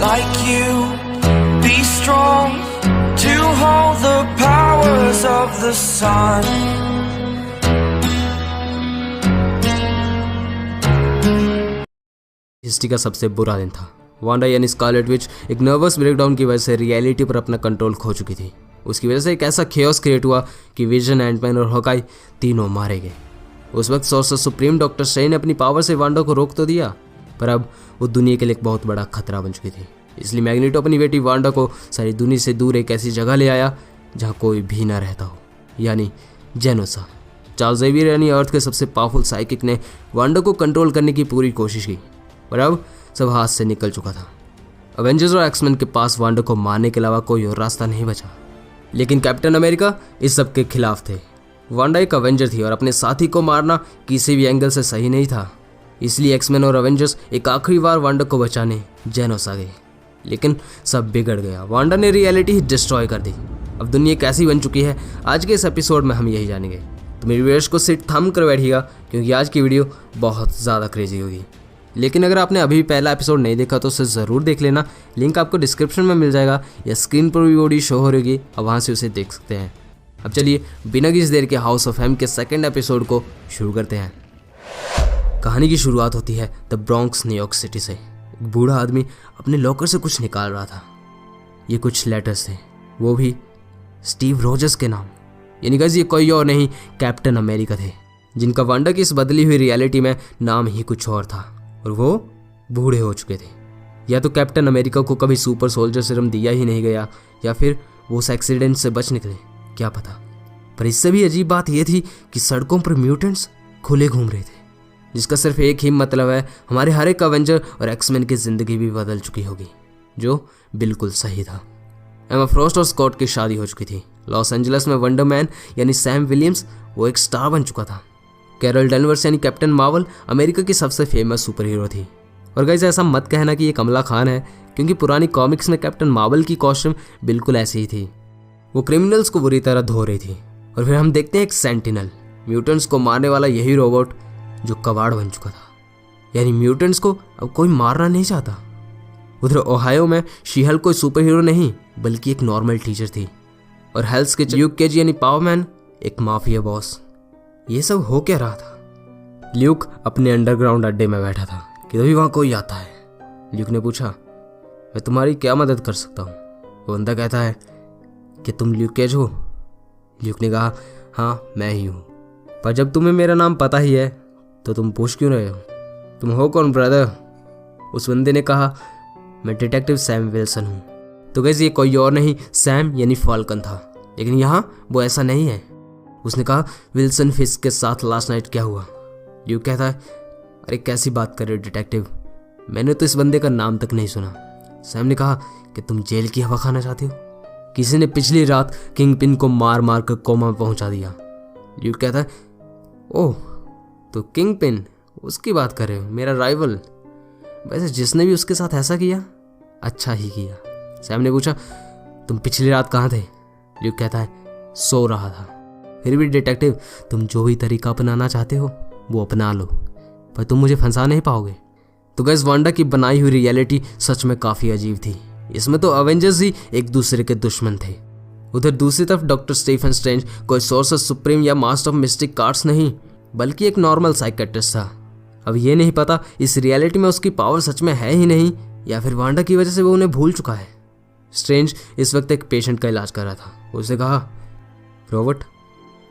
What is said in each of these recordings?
like you. Be strong to hold the powers of the sun. History का सबसे बुरा दिन था। वांडा यानी स्कारलेट विच एक नर्वस ब्रेकडाउन की वजह से रियलिटी पर अपना कंट्रोल खो चुकी थी। उसकी वजह से एक ऐसा खेओस क्रिएट हुआ कि विजन, एंटमैन और हॉकाई तीनों मारे गए। उस वक्त सोर्सर सुप्रीम डॉक्टर स्ट्रेंज ने अपनी पावर से वांडा को रोक तो दिया, पर अब वो दुनिया के लिए एक बहुत बड़ा खतरा बन चुकी थी। इसलिए मैग्नेटो अपनी बेटी वांडा को सारी दुनिया से दूर एक ऐसी जगह ले आया जहाँ कोई भी ना रहता हो, यानी जेनोसा। चार्ल्स ज़ेवियर यानी अर्थ के सबसे पावरफुल साइकिक ने वांडा को कंट्रोल करने की पूरी कोशिश की, पर अब सब हाथ से निकल चुका था। अवेंजर्स और एक्समैन के पास वांडा को मारने के अलावा कोई और रास्ता नहीं बचा। लेकिन कैप्टन अमेरिका इस सब के खिलाफ थे। वांडा एक अवेंजर थी और अपने साथी को मारना किसी भी एंगल से सही नहीं था। इसलिए एक्समैन और अवेंजर्स एक आखिरी बार वांडा को बचाने जेनोसा गए। लेकिन सब बिगड़ गया। वांडा ने रियलिटी ही डिस्ट्रॉय कर दी। अब दुनिया कैसी बन चुकी है, आज के इस एपिसोड में हम यही जानेंगे। तो मेरे व्यूअर्स को सीट थम कर बैठिएगा, क्योंकि आज की वीडियो बहुत ज़्यादा क्रेजी होगी। लेकिन अगर आपने अभी भी पहला एपिसोड नहीं देखा तो उसे ज़रूर देख लेना। लिंक आपको डिस्क्रिप्शन में मिल जाएगा या स्क्रीन पर भी वीडियो शो हो रही, अब वहाँ से उसे देख सकते हैं। अब चलिए बिना किसी देर के हाउस ऑफ एम के सेकंड एपिसोड को शुरू करते हैं। कहानी की शुरुआत होती है द ब्रॉन्क्स, न्यूयॉर्क सिटी से। एक बूढ़ा आदमी अपने लॉकर से कुछ निकाल रहा था। ये कुछ लेटर्स थे, वो भी स्टीव रोजर्स के नाम। यानी गाइस ये कोई और नहीं, कैप्टन अमेरिका थे, जिनका वांडा की इस बदली हुई रियलिटी में नाम ही कुछ और था और वो बूढ़े हो चुके थे। या तो कैप्टन अमेरिका को कभी सुपर सोल्जर सीरम दिया ही नहीं गया, या फिर वो उस एक्सीडेंट से बच निकले, क्या पता। पर इससे भी अजीब बात यह थी कि सड़कों पर म्यूटेंट्स खुले घूम रहे थे, जिसका सिर्फ एक ही मतलब है, हमारे हर एक अवेंजर और एक्समैन की जिंदगी भी बदल चुकी होगी, जो बिल्कुल सही था। एमा फ्रॉस्ट और स्कॉट की शादी हो चुकी थी। लॉस एंजलिस में वंडर मैन यानी सैम विलियम्स वो एक स्टार बन चुका था। कैरल डेनवर्स यानी कैप्टन मार्वल अमेरिका की सबसे फेमस सुपर हीरो थी। और गाइस ऐसा मत कहना कि ये कमला खान है, क्योंकि पुरानी कॉमिक्स में कैप्टन मार्वल की कॉस्ट्यूम बिल्कुल ऐसी ही थी। वो क्रिमिनल्स को बुरी तरह धो रही थी। और फिर हम देखते हैं एक सेंटिनल, म्यूटेंट्स को मारने वाला यही रोबोट जो कबाड़ बन चुका था। यानी म्यूटेंट्स को अब कोई मारना नहीं चाहता। उधर ओहायो में शी-हल्क कोई सुपर हीरो नहीं, बल्कि एक नॉर्मल टीचर थी। और हेल्स के ल्यूक केज यानी पावरमैन एक माफिया बॉस। ये सब हो क्या रहा था? ल्यूक अपने अंडरग्राउंड अड्डे में बैठा था कि तभी वहाँ कोई आता है। ल्यूक ने पूछा, मैं तुम्हारी क्या मदद कर सकता हूँ? वो बंदा कहता है कि तुम ल्यूक केज हो? ल्यूक ने कहा, हाँ मैं ही हूँ, पर जब तुम्हें मेरा नाम पता ही है तो तुम पूछ क्यों रहे हो? तुम हो कौन ब्रदर? उस बंदे ने कहा, मैं डिटेक्टिव सैम विल्सन हूँ। तो गाइस ये कोई और नहीं, सैम यानी फाल्कन था। लेकिन यहाँ वो ऐसा नहीं है। उसने कहा, विल्सन फिस्क के साथ लास्ट नाइट क्या हुआ? ल्यूक कहता है, अरे कैसी बात कर रहे हो डिटेक्टिव, मैंने तो इस बंदे का नाम तक नहीं सुना। सैम ने कहा कि तुम जेल की हवा खाना चाहते हो? किसी ने पिछली रात किंग पिन को मार मार कर कोमा में पहुंचा दिया। ल्यूक कहता है, ओह तो किंग पिन उसकी बात कर रहे हो, मेरा राइवल। वैसे जिसने भी उसके साथ ऐसा किया अच्छा ही किया। सैम ने पूछा, तुम पिछली रात कहाँ थे? ल्यूक कहता है, सो रहा था। फिर भी डिटेक्टिव, तुम जो भी तरीका अपनाना चाहते हो वो अपना लो, पर तुम मुझे फंसा नहीं पाओगे। तो गाइस वांडा की बनाई हुई रियलिटी सच में काफ़ी अजीब थी। इसमें तो अवेंजर्स ही एक दूसरे के दुश्मन थे। उधर दूसरी तरफ डॉक्टर स्टीफन स्ट्रेंज कोई सोर्सर सुप्रीम या मास्टर ऑफ मिस्टिक कार्ड्स नहीं, बल्कि एक नॉर्मल साइकेट्रिस्ट था। अब ये नहीं पता इस रियलिटी में उसकी पावर सच में है ही नहीं, या फिर वांडा की वजह से वो उन्हें भूल चुका है। स्ट्रेंज इस वक्त एक पेशेंट का इलाज कर रहा था। उसने कहा, रॉबर्ट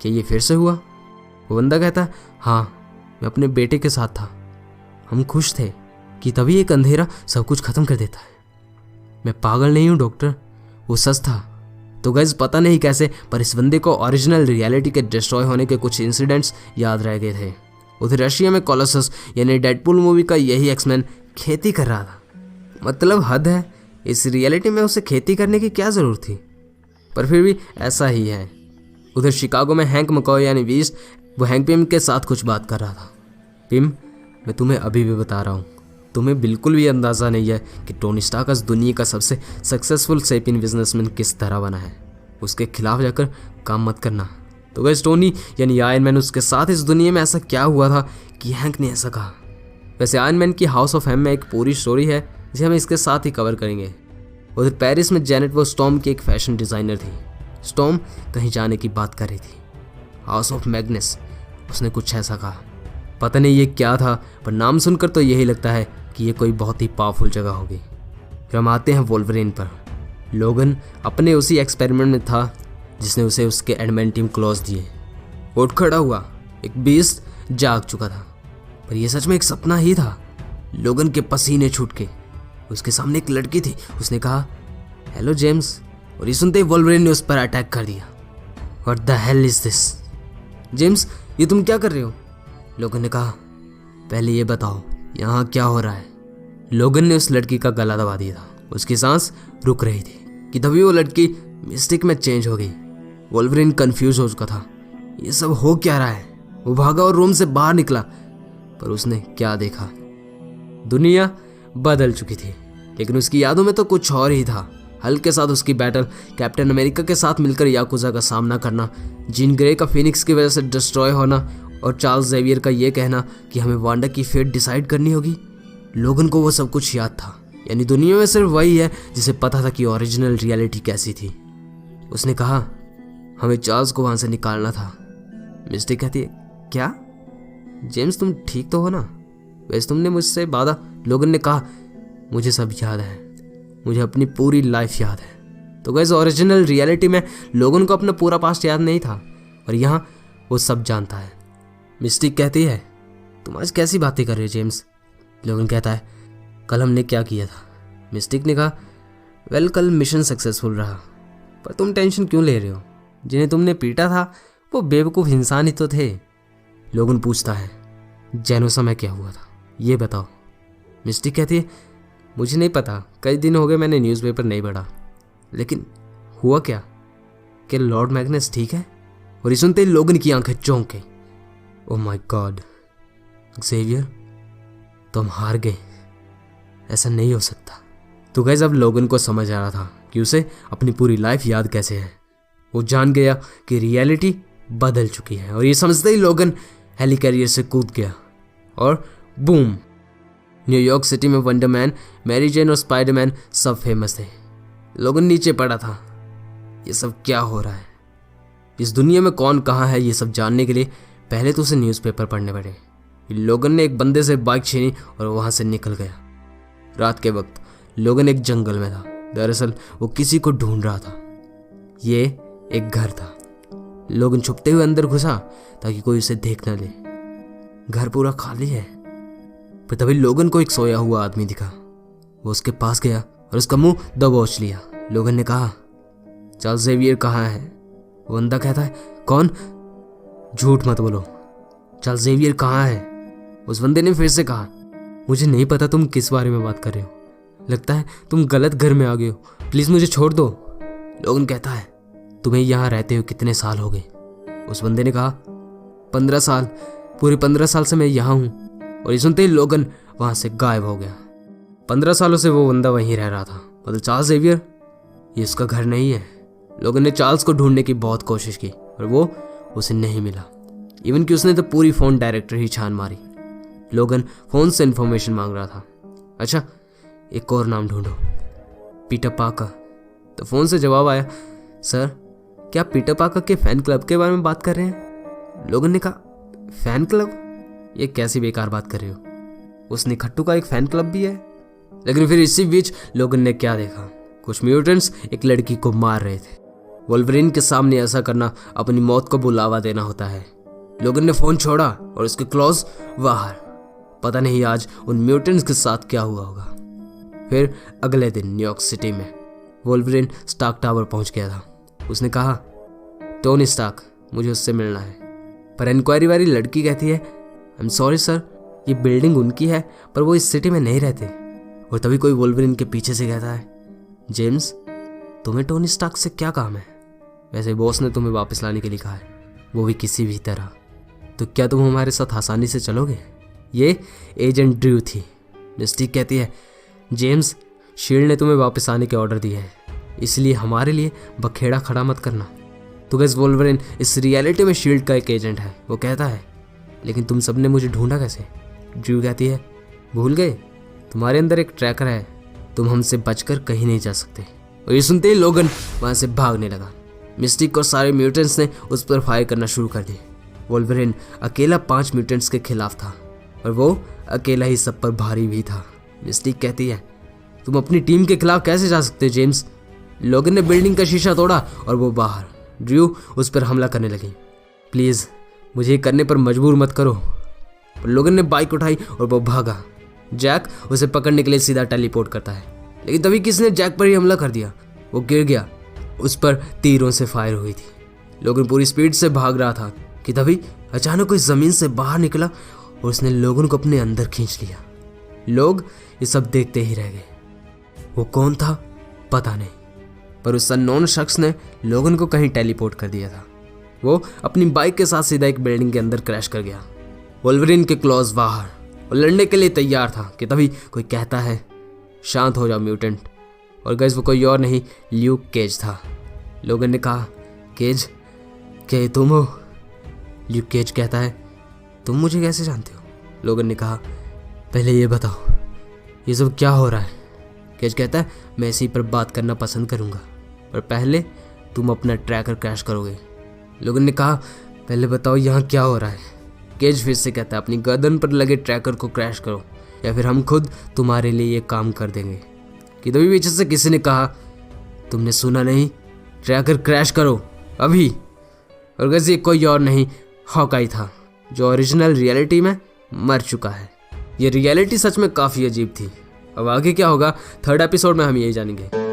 क्या ये फिर से हुआ? वो बंदा कहता है, हाँ मैं अपने बेटे के साथ था, हम खुश थे कि तभी एक अंधेरा सब कुछ खत्म कर देता है। मैं पागल नहीं हूँ डॉक्टर, वो सच था। तो गाइस पता नहीं कैसे, पर इस बंदे को ओरिजिनल रियलिटी के डिस्ट्रॉय होने के कुछ इंसिडेंट्स याद रह गए थे। उधर रशिया में कोलोसस यानी डेडपूल मूवी का यही एक्समैन खेती कर रहा था। मतलब हद है, इस रियलिटी में उसे खेती करने की क्या ज़रूरत थी, पर फिर भी ऐसा ही है। उधर शिकागो में हैंक मकॉय यानी बीस्ट वो हैंक पिम के साथ कुछ बात कर रहा था। पिम, मैं तुम्हें अभी भी बता रहा हूँ, तुम्हें बिल्कुल भी अंदाज़ा नहीं है कि टोनी स्टार्क आज दुनिया का सबसे सक्सेसफुल सेपियन बिजनेसमैन किस तरह बना है। उसके खिलाफ जाकर काम मत करना। तो गाइस टोनी यानी आयरन मैन, उसके साथ इस दुनिया में ऐसा क्या हुआ था कि हैंक ने ऐसा कहा? वैसे आयरन मैन की हाउस ऑफ एम में एक पूरी स्टोरी है, जिसे हम इसके साथ ही कवर करेंगे। उधर पेरिस में जेनेट वो स्टॉर्म की एक फैशन डिज़ाइनर थी। स्टॉर्म कहीं जाने की बात कर रही थी, हाउस ऑफ मैग्नस, उसने कुछ ऐसा कहा। पता नहीं ये क्या था, पर नाम सुनकर तो यही लगता है कि ये कोई बहुत ही पावरफुल जगह होगी। फिर हम आते हैं वोल्वरिन पर। लोगन अपने उसी एक्सपेरिमेंट में था जिसने उसे उसके एडमेंटियम क्लॉज दिए। उठ खड़ा हुआ, एक बीस्ट जाग चुका था, पर यह सच में एक सपना ही था। लोगन के पसीने छूट के उसके सामने एक लड़की थी। उसने कहा, हेलो जेम्स, और ये सुनते ही वोल्वरिन ने उस पर अटैक कर दिया। What the hell is this? James, ये तुम क्या कर रहे हो? लोगन ने कहा, पहले ये बताओ यहाँ क्या हो रहा है। लोगन ने उस लड़की का गला दबा दिया था। उसकी सांस रुक रही थी कि तभी वो लड़की मिस्टिक में चेंज हो गई। वोल्वरिन कंफ्यूज हो चुका था, ये सब हो क्या रहा है। वो भागा और रूम से बाहर निकला, पर उसने क्या देखा? दुनिया बदल चुकी थी, लेकिन उसकी यादों में तो कुछ और ही था। हल्क के साथ उसकी बैटल, कैप्टन अमेरिका के साथ मिलकर याकुजा का सामना करना, जीन ग्रे का फिनिक्स की वजह से डिस्ट्रॉय होना, और चार्ल्स जेवियर का ये कहना कि हमें वांडा की फेट डिसाइड करनी होगी। लोगन को वो सब कुछ याद था, यानी दुनिया में सिर्फ वही है जिसे पता था कि ओरिजिनल रियलिटी कैसी थी। उसने कहा, हमें चार्ल्स को वहां से निकालना था। मिस्टिक कहती है, क्या? जेम्स, तुम ठीक तो हो ना? वैसे तुमने मुझसे वादा। लोगन ने कहा, मुझे सब याद है, मुझे अपनी पूरी लाइफ याद है। तो गाइस, ओरिजिनल रियलिटी में लोगन को अपना पूरा पास्ट याद नहीं था, और यहाँ वो सब जानता है। मिस्टिक कहती है, तुम आज कैसी बातें कर रहे हो जेम्स? लोगन कहता है, कल हमने क्या किया था? मिस्टिक ने कहा, वेल, कल मिशन सक्सेसफुल रहा, पर तुम टेंशन क्यों ले रहे हो? जिन्हें तुमने पीटा था वो बेवकूफ़ इंसान ही तो थे। लोगन पूछता है, जेनोसा में क्या हुआ था, ये बताओ। मिस्टिक कहती है, मुझे नहीं पता, कई दिन हो गए मैंने न्यूज़पेपर नहीं पढ़ा। लेकिन हुआ क्या? कि लॉर्ड मैग्नस ठीक है? और ये सुनते ही लोगन की आंखें चौंक गई। ओह माय गॉड, ज़ेवियर, तुम हार गए, ऐसा नहीं हो सकता। तो गाइस, अब लोगन को समझ आ रहा था कि उसे अपनी पूरी लाइफ याद कैसे है। वो जान गया कि रियलिटी बदल चुकी है, और ये समझते ही लोगन हेलीकैरियर से कूद गया, और बूम, न्यूयॉर्क सिटी में वंडरमैन, मैरी जेन और स्पाइडरमैन सब फेमस थे। लोगन नीचे पड़ा था, ये सब क्या हो रहा है? इस दुनिया में कौन कहाँ है, ये सब जानने के लिए पहले तो उसे न्यूज़पेपर पढ़ने पड़े। लोगन ने एक बंदे से बाइक छीनी और वहाँ से निकल गया। रात के वक्त लोगन एक जंगल में था। दरअसल वो किसी को ढूंढ रहा था। ये एक घर था। लोगन छुपते हुए अंदर घुसा ताकि कोई उसे देख न ले। घर पूरा खाली है, पर तभी लोगन को एक सोया हुआ आदमी दिखा। वो उसके पास गया और उसका मुंह दबोच लिया। लोगन ने कहा, चार्ल्स ज़ेवियर कहाँ है? वो बंदा कहता है, कौन? झूठ मत बोलो, चार्ल्स ज़ेवियर कहाँ है? उस बंदे ने फिर से कहा, मुझे नहीं पता तुम किस बारे में बात कर रहे हो, लगता है तुम गलत घर में आ गए हो, प्लीज़ मुझे छोड़ दो। लोगन कहता है, तुम्हें यहाँ रहते हो कितने साल हो गए? उस बंदे ने कहा, 15 साल, पूरे 15 साल से मैं यहाँ हूँ। और ये सुनते ही लोगन वहाँ से गायब हो गया। 15 सालों से वो बंदा वहीं रह रहा था, मतलब चार्ल्स ज़ेवियर। ये उसका घर नहीं है। लोगन ने चार्ल्स को ढूंढने की बहुत कोशिश की, और वो उसे नहीं मिला। इवन कि उसने तो पूरी फ़ोन डायरेक्टर ही छान मारी। लोगन फ़ोन से इन्फॉर्मेशन मांग रहा था। अच्छा, एक और नाम ढूंढो, पीटर पार्कर। तो फ़ोन से जवाब आया, सर, क्या आप पीटर पार्कर के फ़ैन क्लब के बारे में बात कर रहे हैं? लोगन ने कहा, फ़ैन क्लब? ये कैसी बेकार बात कर रहे हो? उस निखट्टू का एक फ़ैन क्लब भी है। लेकिन फिर इसी बीच लोगन ने क्या देखा, कुछ म्यूटेंट्स एक लड़की को मार रहे थे। वोल्वरिन के सामने ऐसा करना अपनी मौत को बुलावा देना होता है। लोगन ने फ़ोन छोड़ा और उसके क्लॉज बाहर। पता नहीं आज उन म्यूटेंट्स के साथ क्या हुआ होगा। फिर अगले दिन न्यूयॉर्क सिटी में वोल्वरिन स्टार्क टावर पहुंच गया था। उसने कहा, टोनी स्टार्क, मुझे उससे मिलना है। पर इंक्वायरी वाली लड़की कहती है, आई एम सॉरी सर, ये बिल्डिंग उनकी है, पर वो इस सिटी में नहीं रहते। और तभी कोई वोल्वरिन के पीछे से कहता है, जेम्स, तुम्हें टोनी स्टार्क से क्या काम है? वैसे बॉस ने तुम्हें वापस लाने के लिए कहा है, वो भी किसी भी तरह। तो क्या तुम हमारे साथ आसानी से चलोगे? ये एजेंट ड्रू थी। मिस्टिक कहती है, जेम्स, शील्ड ने तुम्हें वापस आने के ऑर्डर दिए हैं, इसलिए हमारे लिए बखेड़ा खड़ा मत करना। तो गैस, वोल्वरिन इस रियलिटी में शील्ड का एक एजेंट है। वो कहता है, लेकिन तुम सबने मुझे ढूंढा कैसे? ड्रू कहती है, भूल गए, तुम्हारे अंदर एक ट्रैकर है तुम हमसे बचकर कहीं नहीं जा सकते। और ये सुनते ही लोगन वहाँ से भागने लगा। मिस्टिक और सारे म्यूटेंट्स ने उस पर फायर करना शुरू कर दिए। वोल्वरिन अकेला 5 म्यूटेंट्स के खिलाफ था और वो अकेला ही सब पर भारी भी था। मिस्टिक कहती है, तुम अपनी टीम के खिलाफ कैसे जा सकते हो जेम्स? लोगन ने बिल्डिंग का शीशा तोड़ा और वो बाहर। ड्रू उस पर हमला करने लगी। प्लीज़ मुझे ये करने पर मजबूर मत करो। पर लोगन ने बाइक उठाई और वो भागा। जैक उसे पकड़ने के लिए सीधा टेलीपोर्ट करता है, लेकिन तभी किसने जैक पर ही हमला कर दिया। वो गिर गया। उस पर तीरों से फायर हुई थी। लोगन पूरी स्पीड से भाग रहा था कि तभी अचानक कोई ज़मीन से बाहर निकला और उसने लोगन को अपने अंदर खींच लिया। लोग ये सब देखते ही रह गए। वो कौन था पता नहीं, पर उस अननोन शख्स ने लोगन को कहीं टेलीपोर्ट कर दिया था। वो अपनी बाइक के साथ सीधा एक बिल्डिंग के अंदर क्रैश कर गया। वोल्वरिन के क्लॉज बाहर और लड़ने के लिए तैयार था कि तभी कोई कहता है, शांत हो जाओ म्यूटेंट। और गाइस वो कोई और नहीं, ल्यूक केज था। लोगन ने कहा, केज क्या ये तुम हो? ल्यूक केज कहता है, तुम मुझे कैसे जानते हो? लोगन ने कहा, पहले ये बताओ ये सब क्या हो रहा है? केज कहता है, मैं इसी पर बात करना पसंद करूंगा, पर पहले तुम अपना ट्रैकर क्रैश करोगे। लोगन ने कहा, पहले बताओ यहाँ क्या हो रहा है? केज फिर से कहता है, अपनी गर्दन पर लगे ट्रैकर को क्रैश करो या फिर हम खुद तुम्हारे लिए ये काम कर देंगे। कि तभी पीछे से किसी ने कहा, तुमने सुना नहीं, ट्रैकर क्रैश करो अभी। और गैस ये कोई और नहीं, हॉकाई था, जो ओरिजिनल रियलिटी में मर चुका है। ये रियलिटी सच में काफ़ी अजीब थी। अब आगे क्या होगा 3rd एपिसोड में हम यही जानेंगे।